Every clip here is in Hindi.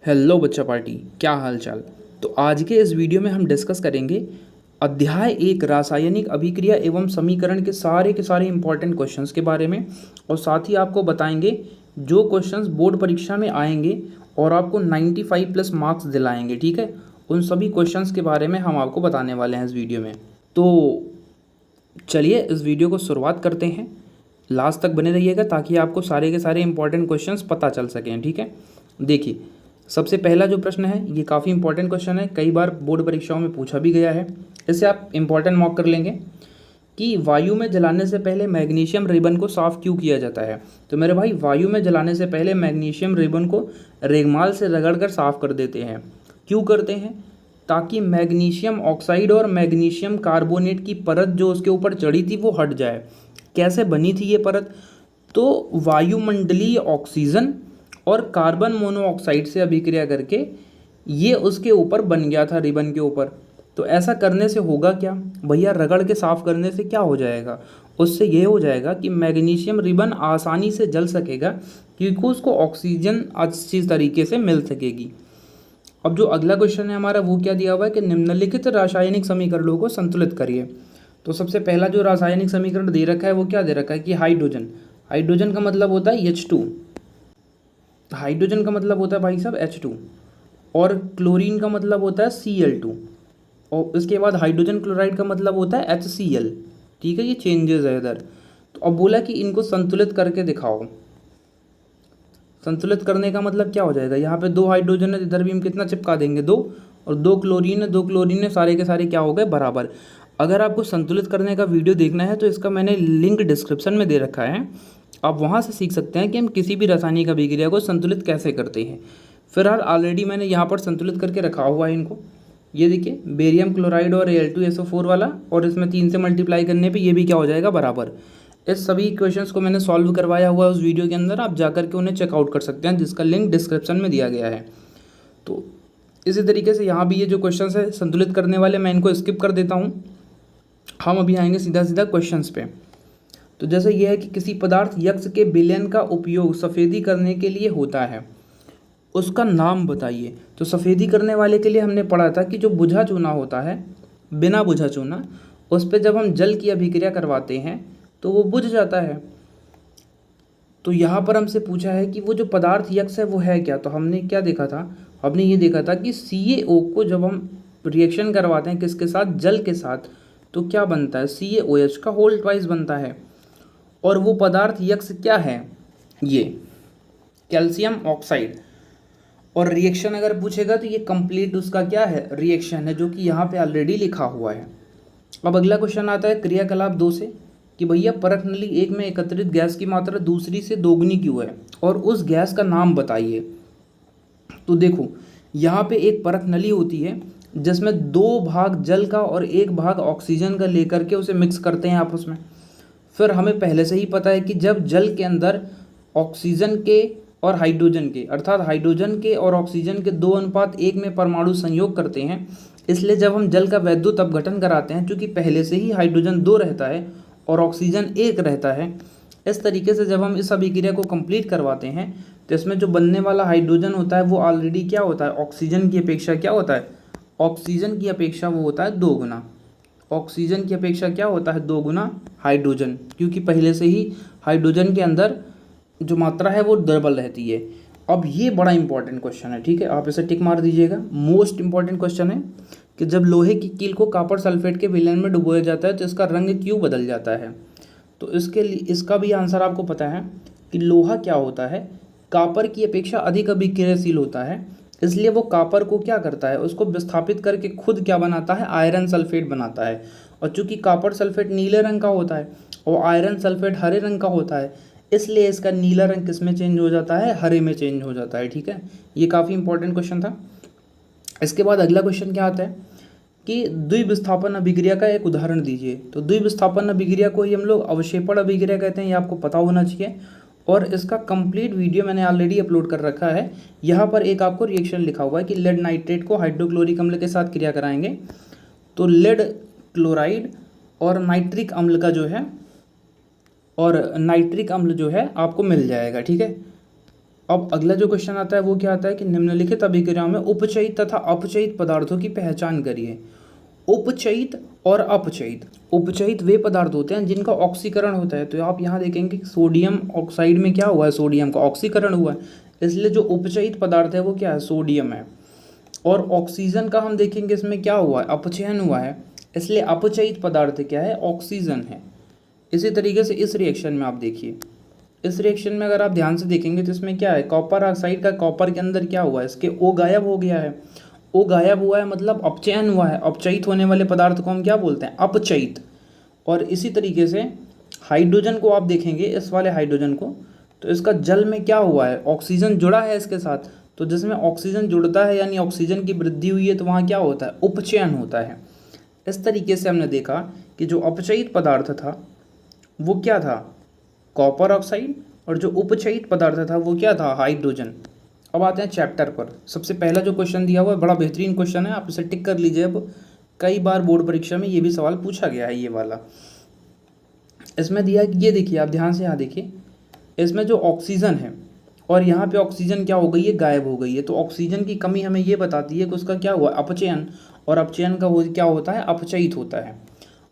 हेलो बच्चा पार्टी, क्या हाल चाल। तो आज के इस वीडियो में हम डिस्कस करेंगे अध्याय 1 रासायनिक अभिक्रिया एवं समीकरण के सारे इंपॉर्टेंट क्वेश्चंस के बारे में। और साथ ही आपको बताएंगे जो क्वेश्चंस बोर्ड परीक्षा में आएंगे और आपको 95 प्लस मार्क्स दिलाएंगे। ठीक है, उन सभी क्वेश्चंस के बारे में हम आपको बताने वाले हैं इस वीडियो में। तो चलिए इस वीडियो को शुरुआत करते हैं। लास्ट तक बने रहिएगा ताकि आपको सारे के सारे इंपॉर्टेंट क्वेश्चंस पता चल सकें। ठीक है, देखिए सबसे पहला जो प्रश्न है ये काफ़ी इंपॉर्टेंट क्वेश्चन है, कई बार बोर्ड परीक्षाओं में पूछा भी गया है। इसे आप इंपॉर्टेंट मार्क कर लेंगे कि वायु में जलाने से पहले मैग्नीशियम रिबन को साफ क्यों किया जाता है। तो मेरे भाई, वायु में जलाने से पहले मैग्नीशियम रिबन को रेगमाल से रगड़कर साफ कर देते हैं। क्यों करते हैं? ताकि मैग्नीशियम ऑक्साइड और मैग्नीशियम कार्बोनेट की परत जो उसके ऊपर चढ़ी थी वो हट जाए। कैसे बनी थी ये परत? तो वायुमंडलीय ऑक्सीजन और कार्बन मोनोऑक्साइड से अभिक्रिया करके ये उसके ऊपर बन गया था, रिबन के ऊपर। तो ऐसा करने से होगा क्या भैया? रगड़ के साफ करने से क्या हो जाएगा? उससे ये हो जाएगा कि मैग्नीशियम रिबन आसानी से जल सकेगा क्योंकि उसको ऑक्सीजन अच्छी तरीके से मिल सकेगी। अब जो अगला क्वेश्चन है हमारा वो क्या दिया हुआ है कि निम्नलिखित रासायनिक समीकरणों को संतुलित करिए। तो सबसे पहला जो रासायनिक समीकरण दे रखा है वो क्या दे रखा है कि हाइड्रोजन। हाइड्रोजन का मतलब होता है H2। हाइड्रोजन का मतलब होता है भाई साहब H2 और क्लोरीन का मतलब होता है Cl2 और इसके बाद हाइड्रोजन क्लोराइड का मतलब होता है HCl। ठीक है, ये चेंजेस है इधर। तो अब बोला कि इनको संतुलित करके दिखाओ। संतुलित करने का मतलब क्या हो जाएगा? यहाँ पे 2 हाइड्रोजन है, इधर भी हम कितना चिपका देंगे 2, और 2 क्लोरीन है, 2 क्लोरीन है, सारे के सारे क्या हो गए? बराबर। अगर आपको संतुलित करने का वीडियो देखना है तो इसका मैंने लिंक डिस्क्रिप्शन में दे रखा है, आप वहाँ से सीख सकते हैं कि हम किसी भी रासायनिक अभिक्रिया को संतुलित कैसे करते हैं। फिलहाल ऑलरेडी मैंने यहाँ पर संतुलित करके रखा हुआ है इनको। ये देखिए, बेरियम क्लोराइड और Al2SO4 वाला, और इसमें 3 से मल्टीप्लाई करने पे ये भी क्या हो जाएगा? बराबर। इस सभी क्वेश्चंस को मैंने सॉल्व करवाया हुआ है उस वीडियो के अंदर, आप जाकर के उन्हें चेकआउट कर सकते हैं जिसका लिंक डिस्क्रिप्शन में दिया गया है। तो इसी तरीके से यहाँ भी ये जो क्वेश्चंस है संतुलित करने वाले, मैं इनको स्किप कर देता हूँ। हम अभी आएंगे सीधा सीधा क्वेश्चंस पे। तो जैसे यह है कि किसी पदार्थ यक्स के विलयन का उपयोग सफ़ेदी करने के लिए होता है, उसका नाम बताइए। तो सफ़ेदी करने वाले के लिए हमने पढ़ा था कि जो बुझा चूना होता है, बिना बुझा चूना, उस पर जब हम जल की अभिक्रिया करवाते हैं तो वो बुझ जाता है। तो यहाँ पर हमसे पूछा है कि वो जो पदार्थ यक्स है वो है क्या। तो हमने क्या देखा था? हमने ये देखा था कि CaO को जब हम रिएक्शन करवाते हैं किसके साथ? जल के साथ, तो क्या बनता है? CaOH का होल ट्वाइस बनता है। और वो पदार्थ यक्स क्या है? ये कैल्शियम ऑक्साइड। और रिएक्शन अगर पूछेगा तो ये कंप्लीट उसका क्या है? रिएक्शन है, जो कि यहाँ पे ऑलरेडी लिखा हुआ है। अब अगला क्वेश्चन आता है क्रियाकलाप 2 से कि भैया परख नली 1 में एकत्रित गैस की मात्रा दूसरी से दोगुनी क्यों है और उस गैस का नाम बताइए। तो देखो, यहाँ पे एक परख नली होती है जिसमें 2 भाग जल का और 1 भाग ऑक्सीजन का लेकर के उसे मिक्स करते हैं आपस में। फिर हमें पहले से ही पता है कि जब जल के अंदर ऑक्सीजन के और हाइड्रोजन के, अर्थात हाइड्रोजन के और ऑक्सीजन के 2:1 में परमाणु संयोग करते हैं, इसलिए जब हम जल का वैद्युत अपघटन कराते हैं, चूँकि पहले से ही हाइड्रोजन 2 रहता है और ऑक्सीजन 1 रहता है, इस तरीके से जब हम इस अभिक्रिया को कंप्लीट करवाते हैं तो इसमें जो बनने वाला हाइड्रोजन होता है वो ऑलरेडी क्या होता है? ऑक्सीजन की अपेक्षा क्या होता है? ऑक्सीजन की अपेक्षा वो होता है 2 गुना। ऑक्सीजन की अपेक्षा क्या होता है? 2 गुना हाइड्रोजन, क्योंकि पहले से ही हाइड्रोजन के अंदर जो मात्रा है वो डबल रहती है। अब ये बड़ा इंपॉर्टेंट क्वेश्चन है, ठीक है, आप इसे टिक मार दीजिएगा। मोस्ट इंपॉर्टेंट क्वेश्चन है कि जब लोहे की कील को कॉपर सल्फेट के विलयन में डुबोया जाता है तो इसका रंग क्यों बदल जाता है। तो इसके लिए इसका भी आंसर आपको पता है कि लोहा क्या होता है? कॉपर की अपेक्षा अधिक अभिक्रियाशील होता है, इसलिए वो कॉपर को क्या करता है? उसको विस्थापित करके खुद क्या बनाता है? आयरन सल्फेट बनाता है। और चूंकि कॉपर सल्फेट नीले रंग का होता है और आयरन सल्फेट हरे रंग का होता है, इसलिए इसका नीला रंग किस में चेंज हो जाता है? हरे में चेंज हो जाता है। ठीक है, ये काफ़ी इंपॉर्टेंट क्वेश्चन था। इसके बाद अगला क्वेश्चन क्या आता है कि द्विविस्थापन अभिक्रिया का एक उदाहरण दीजिए। तो द्विविस्थापन अभिक्रिया को ही हम लोग अवक्षेपण अभिक्रिया कहते हैं, ये आपको पता होना चाहिए। और इसका कंप्लीट वीडियो मैंने ऑलरेडी अपलोड कर रखा है। यहाँ पर एक आपको रिएक्शन लिखा हुआ है कि लेड नाइट्रेट को हाइड्रोक्लोरिक अम्ल के साथ क्रिया कराएंगे तो लेड क्लोराइड और नाइट्रिक अम्ल का जो है, और नाइट्रिक अम्ल जो है आपको मिल जाएगा। ठीक है, अब अगला जो क्वेश्चन आता है वो क्या आता है कि निम्नलिखित अभिक्रियाओं में उपचयित तथा अपचयित पदार्थों की पहचान करिए। उपचयित और अपचयित, उपचयित वे पदार्थ होते हैं जिनका ऑक्सीकरण होता है। तो आप यहाँ देखेंगे कि सोडियम ऑक्साइड में क्या हुआ है, सोडियम का ऑक्सीकरण हुआ है, इसलिए जो उपचयित पदार्थ है वो क्या है, सोडियम है। और ऑक्सीजन का हम देखेंगे इसमें क्या हुआ है, अपचयन हुआ है, इसलिए अपचयित पदार्थ क्या है, ऑक्सीजन है। इसी तरीके से इस रिएक्शन में आप देखिए, इस रिएक्शन में अगर आप ध्यान से देखेंगे तो इसमें क्या है, कॉपर ऑक्साइड का कॉपर के अंदर क्या हुआ है, इसके O गायब हो गया है। O गायब हुआ है मतलब अपचयन हुआ है। अपचयित होने वाले पदार्थ को हम क्या बोलते हैं, अपचयित। और इसी तरीके से हाइड्रोजन को आप देखेंगे, इस वाले हाइड्रोजन को, तो इसका जल में क्या हुआ है, ऑक्सीजन जुड़ा है इसके साथ। तो जिसमें ऑक्सीजन जुड़ता है यानी ऑक्सीजन की वृद्धि हुई है तो वहाँ क्या होता है, उपचयन होता है। इस तरीके से हमने देखा कि जो अपचयित पदार्थ था वो क्या था, कॉपर ऑक्साइड, और जो उपचयित पदार्थ था वो क्या था, हाइड्रोजन। अब आते हैं चैप्टर पर। सबसे पहला जो क्वेश्चन दिया हुआ है बड़ा बेहतरीन क्वेश्चन है, आप इसे टिक कर लीजिए। अब कई बार बोर्ड परीक्षा में ये भी सवाल पूछा गया है, ये वाला। इसमें दिया है कि ये देखिए, आप ध्यान से यहाँ देखिए, इसमें जो ऑक्सीजन है और यहाँ पे ऑक्सीजन क्या हो गई है, गायब हो गई है। तो ऑक्सीजन की कमी हमें ये बताती है कि उसका क्या हुआ, अपचयन, और अपचयन का वो क्या होता है, अपचयित होता है।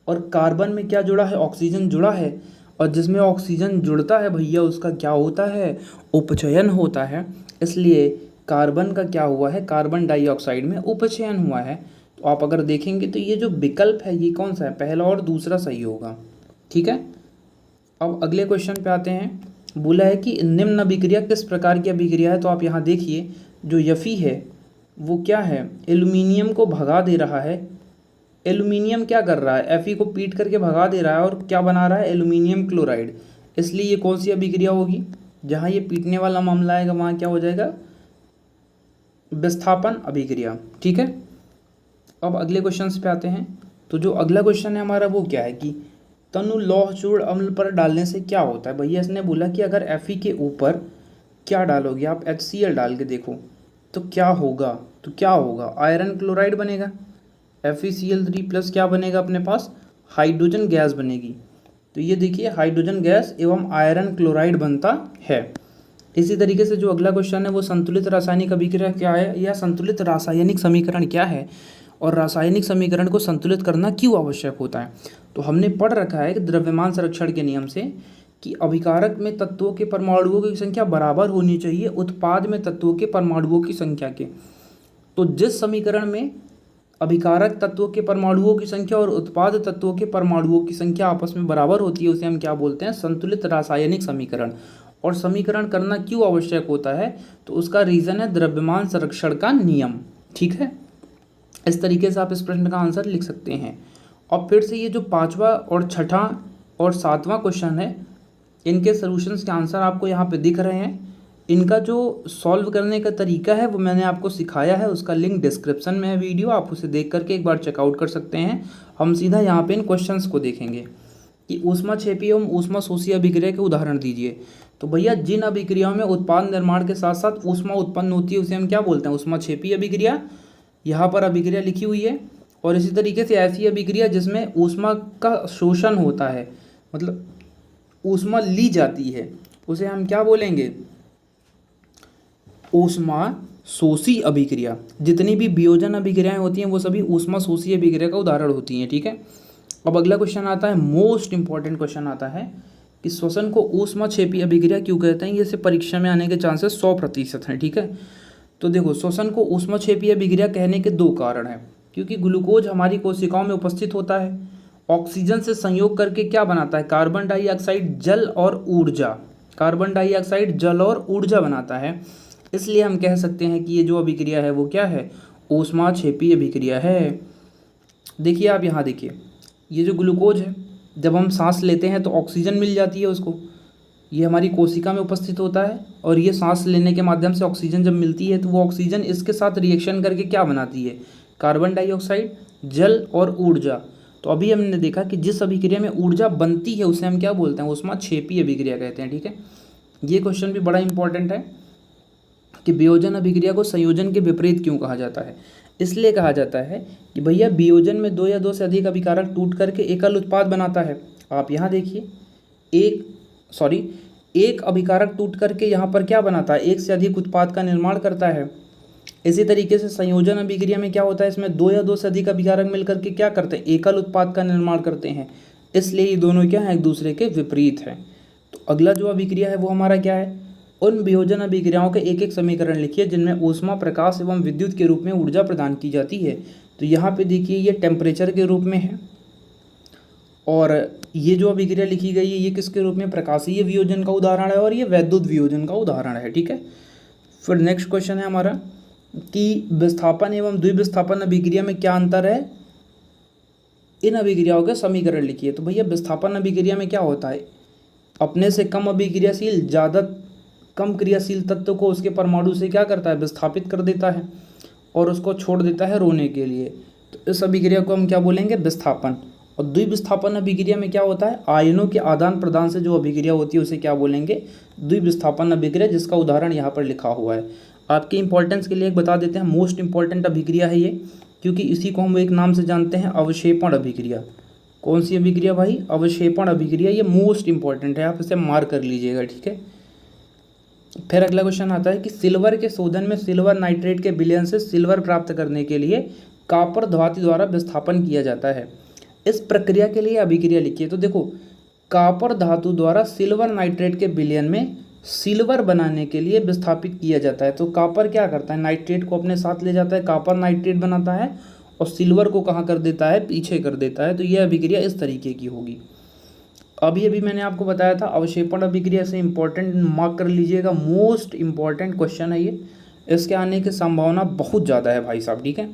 और कार्बन में क्या जुड़ा है, ऑक्सीजन जुड़ा है, और जिसमें ऑक्सीजन जुड़ता है भैया उसका क्या होता है, उपचयन होता है। इसलिए कार्बन का क्या हुआ है, कार्बन डाइऑक्साइड में उपचयन हुआ है। तो आप अगर देखेंगे तो ये जो विकल्प है ये कौन सा है, पहला और दूसरा सही होगा। ठीक है, अब अगले क्वेश्चन पे आते हैं। बोला है कि निम्न अभिक्रिया किस प्रकार की अभिक्रिया है। तो आप यहाँ देखिए, जो यफी है वो क्या है, एल्यूमिनियम को भगा दे रहा है। एल्यूमिनियम क्या कर रहा है, Fe को पीट करके भगा दे रहा है और क्या बना रहा है, एल्यूमिनियम क्लोराइड। इसलिए ये कौन सी अभिक्रिया होगी, जहाँ ये पीटने वाला मामला आएगा वहाँ क्या हो जाएगा, विस्थापन अभिक्रिया। ठीक है, अब अगले क्वेश्चन पे आते हैं। तो जो अगला क्वेश्चन है हमारा वो क्या है कि तनु लौह चूर्ण अम्ल पर डालने से क्या होता है। भैया इसने बोला कि अगर Fe के ऊपर क्या डालोगे आप, HCl डाल के देखो तो क्या होगा, तो क्या होगा, आयरन क्लोराइड बनेगा। FeCl3 प्लस क्या बनेगा अपने पास, हाइड्रोजन गैस बनेगी। तो ये देखिए हाइड्रोजन गैस एवं आयरन क्लोराइड बनता है। इसी तरीके से जो अगला क्वेश्चन है वो संतुलित रासायनिक अभिक्रिया क्या है, या संतुलित रासायनिक समीकरण क्या है, और रासायनिक समीकरण को संतुलित करना क्यों आवश्यक होता है। तो हमने पढ़ रखा है कि द्रव्यमान संरक्षण के नियम से कि अभिकारक में तत्वों के परमाणुओं की संख्या बराबर होनी चाहिए उत्पाद में तत्वों के परमाणुओं की संख्या के। तो जिस समीकरण में अभिकारक तत्वों के परमाणुओं की संख्या और उत्पाद तत्वों के परमाणुओं की संख्या आपस में बराबर होती है उसे हम क्या बोलते हैं, संतुलित रासायनिक समीकरण। और समीकरण करना क्यों आवश्यक होता है, तो उसका रीज़न है द्रव्यमान संरक्षण का नियम। ठीक है, इस तरीके से आप इस प्रश्न का आंसर लिख सकते हैं। और फिर से ये जो पांचवा और छठा और सातवां क्वेश्चन है, इनके सॉल्यूशंस के आंसर आपको यहाँ पे दिख रहे हैं। इनका जो सॉल्व करने का तरीका है वो मैंने आपको सिखाया है, उसका लिंक डिस्क्रिप्शन में है वीडियो, आप उसे देख करके एक बार चेकआउट कर सकते हैं। हम सीधा यहाँ पे इन क्वेश्चंस को देखेंगे कि ऊष्माक्षेपी एवं ऊष्माशोषी अभिक्रिया के उदाहरण दीजिए। तो भैया जिन अभिक्रियाओं में उत्पाद निर्माण के साथ साथ ऊष्मा उत्पन्न होती है उसे हम क्या बोलते हैं, ऊष्माक्षेपी अभिक्रिया। यहाँ पर अभिक्रिया लिखी हुई है। और इसी तरीके से ऐसी अभिक्रिया जिसमें ऊष्मा का शोषण होता है, मतलब ऊष्मा ली जाती है, उसे हम क्या बोलेंगे, ऊष्माशोषी अभिक्रिया। जितनी भी वियोजन अभिक्रियाएं होती हैं वो सभी ऊष्माशोषी अभिक्रिया का उदाहरण होती हैं। ठीक है, अब अगला क्वेश्चन आता है, मोस्ट इंपॉर्टेंट क्वेश्चन आता है कि श्वसन को ऊष्माक्षेपी अभिक्रिया क्यों कहते हैं। ये से परीक्षा में आने के चांसेस 100% हैं। ठीक है, तो देखो श्वसन को ऊष्माक्षेपी अभिक्रिया कहने के दो कारण हैं। क्योंकि ग्लूकोज हमारी कोशिकाओं में उपस्थित होता है, ऑक्सीजन से संयोग करके क्या बनाता है, कार्बन डाइऑक्साइड, जल और ऊर्जा। कार्बन डाइऑक्साइड जल और ऊर्जा बनाता है, इसलिए हम कह सकते हैं कि ये जो अभिक्रिया है वो क्या है, ऊष्माक्षेपी अभिक्रिया है। देखिए आप यहाँ देखिए, ये जो ग्लूकोज है जब हम सांस लेते हैं तो ऑक्सीजन मिल जाती है उसको, ये हमारी कोशिका में उपस्थित होता है, और ये सांस लेने के माध्यम से ऑक्सीजन जब मिलती है तो वो ऑक्सीजन इसके साथ रिएक्शन करके क्या बनाती है, कार्बन डाइऑक्साइड, जल और ऊर्जा। तो अभी हमने देखा कि जिस अभिक्रिया में ऊर्जा बनती है उसे हम क्या बोलते हैं, ऊष्माक्षेपी अभिक्रिया कहते हैं। ठीक है, ये क्वेश्चन भी बड़ा इंपॉर्टेंट है कि वियोजन अभिक्रिया को संयोजन के विपरीत क्यों कहा जाता है। इसलिए कहा जाता है कि भैया वियोजन में दो या दो से अधिक अभिकारक टूट करके एकल उत्पाद बनाता है। आप यहाँ देखिए, एक अभिकारक टूट करके यहाँ पर क्या बनाता है, एक से अधिक उत्पाद का निर्माण करता है। इसी तरीके से संयोजन अभिक्रिया में क्या होता है, इसमें दो या दो से अधिक अभिकारक मिलकर के क्या करते हैं, एकल उत्पाद का निर्माण करते हैं। इसलिए ये दोनों क्या है, एक दूसरे के विपरीत हैं। तो अगला जो अभिक्रिया है वो हमारा क्या है, उन वियोजन अभिक्रियाओं के एक एक समीकरण लिखिए जिनमें ऊष्मा, प्रकाश एवं विद्युत के रूप में ऊर्जा प्रदान की जाती है। तो यहाँ पे देखिए ये टेम्परेचर के रूप में है, और ये जो अभिक्रिया लिखी गई है ये किसके रूप में, प्रकाशीय वियोजन का उदाहरण है, और ये वैद्युत वियोजन का उदाहरण है। ठीक है, फिर नेक्स्ट क्वेश्चन है हमारा कि विस्थापन एवं द्विविस्थापन अभिक्रिया में क्या अंतर है, इन अभिक्रियाओं के समीकरण लिखिए। तो भैया विस्थापन अभिक्रिया में क्या होता है, अपने से कम अभिक्रियाशील ज़्यादा कम क्रियाशील तत्व को उसके परमाणु से क्या करता है, विस्थापित कर देता है और उसको छोड़ देता है रोने के लिए। तो इस अभिक्रिया को हम क्या बोलेंगे, विस्थापन। और द्विविस्थापन अभिक्रिया में क्या होता है, आयनों के आदान प्रदान से जो अभिक्रिया होती है उसे क्या बोलेंगे, द्विविस्थापन अभिक्रिया, जिसका उदाहरण यहाँ पर लिखा हुआ है। आपके इंपॉर्टेंस के लिए एक बता देते हैं, मोस्ट इंपॉर्टेंट अभिक्रिया है ये, क्योंकि इसी को हम एक नाम से जानते हैं, अवक्षेपण अभिक्रिया। कौन सी अभिक्रिया भाई, अवक्षेपण अभिक्रिया, ये मोस्ट इंपॉर्टेंट है, आप इसे मार्क कर लीजिएगा। ठीक है, फिर अगला क्वेश्चन आता है कि सिल्वर के शोधन में सिल्वर नाइट्रेट के विलयन से सिल्वर प्राप्त करने के लिए कॉपर धातु द्वारा विस्थापन किया जाता है। इस प्रक्रिया के लिए अभिक्रिया लिखिए। तो देखो, कॉपर धातु द्वारा सिल्वर नाइट्रेट के विलयन में सिल्वर बनाने के लिए विस्थापित किया जाता है। तो कॉपर क्या करता है, नाइट्रेट को अपने साथ ले जाता है, कॉपर नाइट्रेट बनाता है और सिल्वर को कहाँ कर देता है, पीछे कर देता है। तो यह अभिक्रिया इस तरीके की होगी। अभी मैंने आपको बताया था अवक्षेपण अभिक्रिया से इंपॉर्टेंट मार्क कर लीजिएगा, मोस्ट इंपॉर्टेंट क्वेश्चन है ये, इसके आने की संभावना बहुत ज़्यादा है भाई साहब। ठीक है,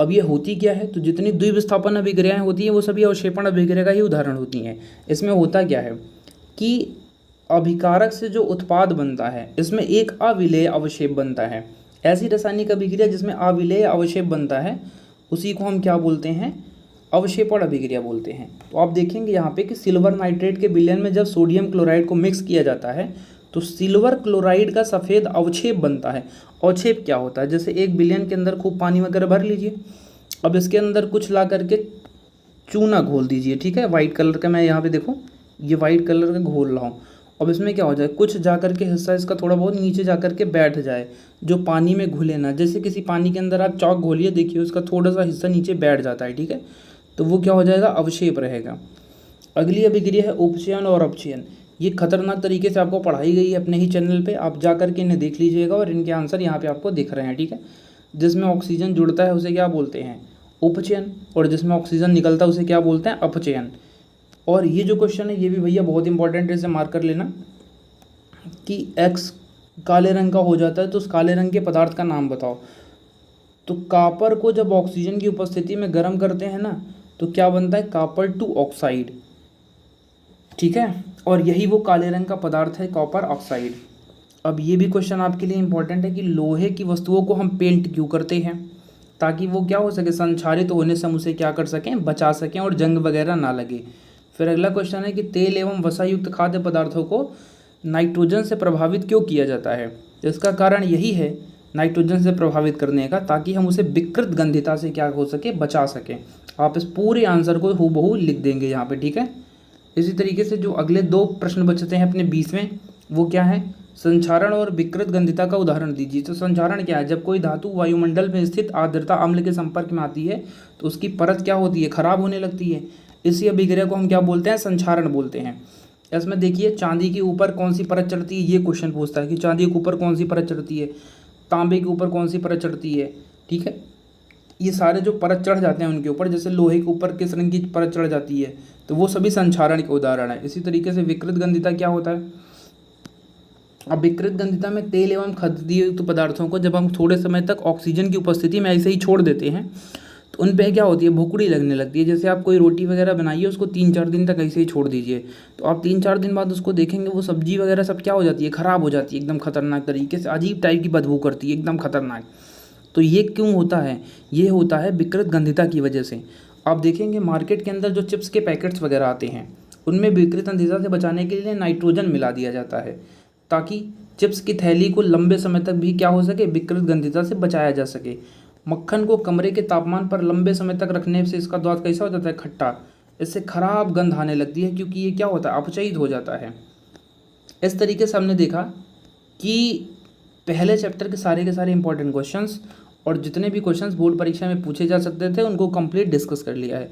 अब ये होती क्या है, तो जितनी द्विविस्थापन अभिक्रियाएं होती हैं वो सभी अवक्षेपण अभिक्रिया का ही उदाहरण होती हैं। इसमें होता क्या है कि अभिकारक से जो उत्पाद बनता है इसमें एक अविलेय अवक्षेप बनता है। ऐसी रासायनिक अभिक्रिया जिसमें अविलेय अवक्षेप बनता है उसी को हम क्या बोलते हैं, अवक्षेपण अभिक्रिया बोलते हैं। तो आप देखेंगे यहाँ पे कि सिल्वर नाइट्रेट के विलयन में जब सोडियम क्लोराइड को मिक्स किया जाता है तो सिल्वर क्लोराइड का सफ़ेद अवक्षेप बनता है। अवक्षेप क्या होता है, जैसे एक विलयन के अंदर खूब पानी वगैरह भर लीजिए, अब इसके अंदर कुछ ला करके चूना घोल दीजिए। ठीक है, वाइट कलर का, मैं यहाँ पे देखो ये वाइट कलर का घोल रहा हूँ। अब इसमें क्या हो जाए, कुछ जा कर के हिस्सा इसका थोड़ा बहुत नीचे जा कर के बैठ जाए, जो पानी में घुले ना। जैसे किसी पानी के अंदर आप चॉक घोलिए, देखिए उसका थोड़ा सा हिस्सा नीचे बैठ जाता है। ठीक है, तो वो क्या हो जाएगा, अवक्षेप रहेगा। अगली अभिक्रिया है उपचयन और अपचयन। ये खतरनाक तरीके से आपको पढ़ाई गई है अपने ही चैनल पे, आप जा कर के इन्हें देख लीजिएगा और इनके आंसर यहाँ पे आपको दिख रहे हैं। ठीक है, जिसमें ऑक्सीजन जुड़ता है उसे क्या बोलते हैं, उपचयन, और जिसमें ऑक्सीजन निकलता है उसे क्या बोलते हैं, अपचयन। और ये जो क्वेश्चन है ये भी भैया बहुत इंपॉर्टेंट है, इसे मार्क कर लेना कि एक्स काले रंग का हो जाता है तो उस काले रंग के पदार्थ का नाम बताओ। तो कॉपर को जब ऑक्सीजन की उपस्थिति में गर्म करते हैं ना तो क्या बनता है, कॉपर टू ऑक्साइड। ठीक है, और यही वो काले रंग का पदार्थ है, कॉपर ऑक्साइड। अब ये भी क्वेश्चन आपके लिए इंपॉर्टेंट है कि लोहे की वस्तुओं को हम पेंट क्यों करते हैं, ताकि वो क्या हो सके, संक्षारित होने से हम उसे क्या कर सकें, बचा सकें और जंग वगैरह ना लगे। फिर अगला क्वेश्चन है कि तेल एवं वसा युक्त खाद्य पदार्थों को नाइट्रोजन से प्रभावित क्यों किया जाता है। तो इसका कारण यही है नाइट्रोजन से प्रभावित करने का, ताकि हम उसे विकृत गंधिता से क्या हो सके, बचा सकें। आप इस पूरे आंसर को हूबहू लिख देंगे यहाँ पे। ठीक है, इसी तरीके से जो अगले दो प्रश्न बचते हैं अपने 20वें, वो क्या है, संक्षारण और विकृत गंधिता का उदाहरण दीजिए। तो संक्षारण क्या है, जब कोई धातु वायुमंडल में स्थित आर्द्रता अम्ल के संपर्क में आती है तो उसकी परत क्या होती है, खराब होने लगती है। इसी अभिक्रिया को हम क्या बोलते हैं, संक्षारण बोलते हैं। इसमें देखिए चांदी के ऊपर कौन सी परत चढ़ती है, ये क्वेश्चन पूछता है कि चांदी के ऊपर कौन सी परत चढ़ती है, तांबे के ऊपर कौन सी परत चढ़ती है। ठीक है, ये सारे जो परत चढ़ जाते हैं उनके ऊपर, जैसे लोहे के ऊपर किस रंग की परत चढ़ जाती है, तो वो सभी संक्षारण के उदाहरण है। इसी तरीके से विकृत गंधिता क्या होता है, अब विकृत गंधिता में तेल एवं खाद्ययुक्त पदार्थों को जब हम थोड़े समय तक ऑक्सीजन की उपस्थिति में ऐसे ही छोड़ देते हैं तो उन पे क्या होती है, भुकड़ी लगने लगती है। जैसे आप कोई रोटी वगैरह बनाइए, उसको 3-4 दिन तक ऐसे ही छोड़ दीजिए, तो आप 3-4 दिन बाद उसको देखेंगे वो सब्जी वगैरह सब क्या हो जाती है, ख़राब हो जाती है, एकदम खतरनाक तरीके से, अजीब टाइप की बदबू करती है, एकदम खतरनाक। तो ये क्यों होता है, ये होता है विकृत गंधिता की वजह से। आप देखेंगे मार्केट के अंदर जो चिप्स के पैकेट्स वगैरह आते हैं उनमें विकृत गंधिता से बचाने के लिए नाइट्रोजन मिला दिया जाता है, ताकि चिप्स की थैली को लंबे समय तक भी क्या हो सके, विकृत गंधिता से बचाया जा सके। मक्खन को कमरे के तापमान पर लंबे समय तक रखने से इसका स्वाद कैसा हो जाता है, खट्टा। इससे खराब गंध आने लगती है, क्योंकि ये क्या होता है, अपचयित हो जाता है। इस तरीके से हमने देखा कि पहले चैप्टर के सारे इंपॉर्टेंट क्वेश्चंस और जितने भी क्वेश्चंस बोर्ड परीक्षा में पूछे जा सकते थे उनको कंप्लीट डिस्कस कर लिया है।